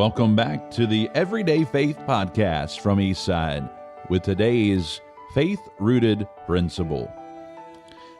Welcome back to the Everyday Faith Podcast from Eastside with today's faith-rooted principle.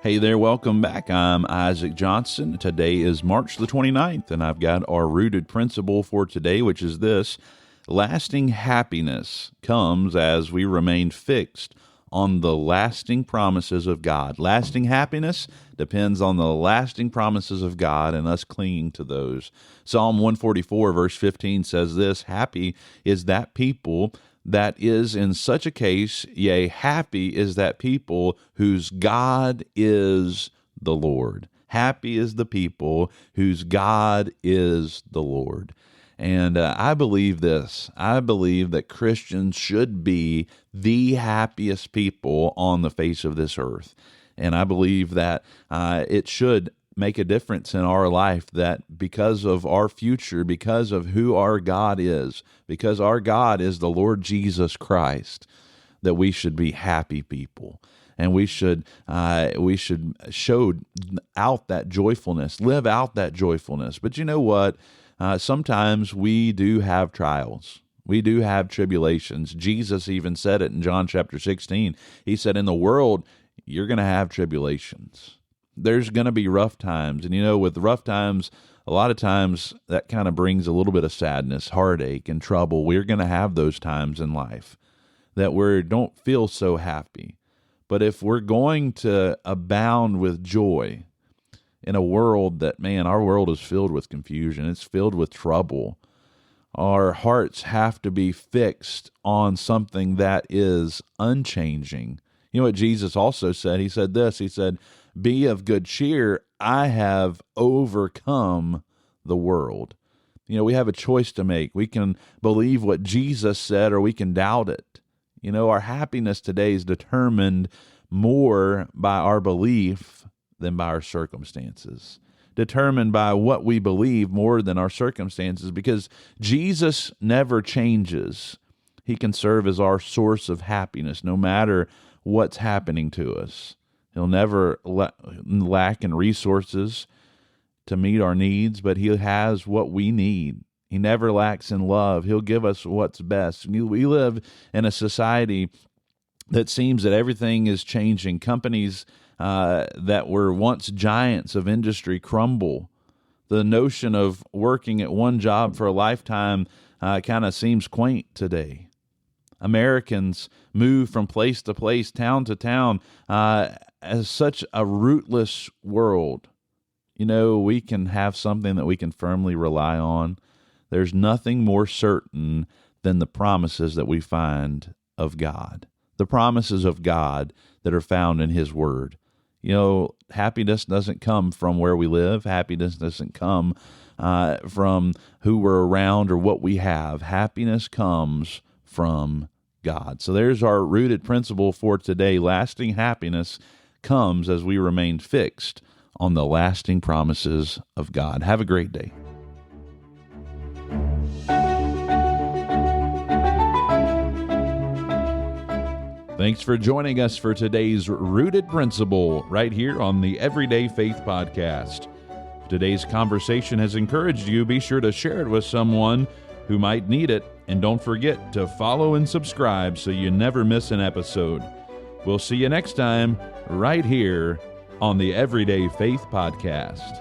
Hey there, welcome back. I'm Isaac Johnson. Today is March the 29th, and I've got our rooted principle for today, which is this: lasting happiness comes as we remain fixed on the lasting promises of God. Lasting happiness depends on the lasting promises of God and us clinging to those. Psalm 144 verse 15 says this: happy is that people that is in such a case, yea, happy is that people whose God is the Lord. Happy is the people whose God is the Lord. And I believe this. I believe that Christians should be the happiest people on the face of this earth. And I believe that it should make a difference in our life, that because of our future, because of who our God is, because our God is the Lord Jesus Christ, that we should be happy people. And we should show out that joyfulness, live out that joyfulness. But you know what? Sometimes we do have trials. We do have tribulations. Jesus even said it in John chapter 16. He said, in the world, you're going to have tribulations. There's going to be rough times. And, you know, with rough times, a lot of times that kind of brings a little bit of sadness, heartache, and trouble. We're going to have those times in life that we don't feel so happy. But if we're going to abound with joy in a world that, man, our world is filled with confusion, it's filled with trouble, our hearts have to be fixed on something that is unchanging. You know what Jesus also said? He said this, he said, be of good cheer, I have overcome the world. You know, we have a choice to make. We can believe what Jesus said or we can doubt it. You know, our happiness today is determined more by our belief than by our circumstances, determined by what we believe more than our circumstances, because Jesus never changes. He can serve as our source of happiness no matter what's happening to us. He'll never lack in resources to meet our needs, but he has what we need. He never lacks in love. He'll give us what's best. We live in a society that seems that everything is changing. Companies that were once giants of industry crumble. The notion of working at one job for a lifetime kind of seems quaint today. Americans move from place to place, town to town, as such a rootless world. You know, we can have something that we can firmly rely on. There's nothing more certain than the promises that we find of God, the promises of God that are found in His Word. You know, happiness doesn't come from where we live. Happiness doesn't come from who we're around or what we have. Happiness comes from God. So there's our rooted principle for today. Lasting happiness comes as we remain fixed on the lasting promises of God. Have a great day. Thanks for joining us for today's Rooted Principle right here on the Everyday Faith Podcast. If today's conversation has encouraged you, be sure to share it with someone who might need it. And don't forget to follow and subscribe so you never miss an episode. We'll see you next time right here on the Everyday Faith Podcast.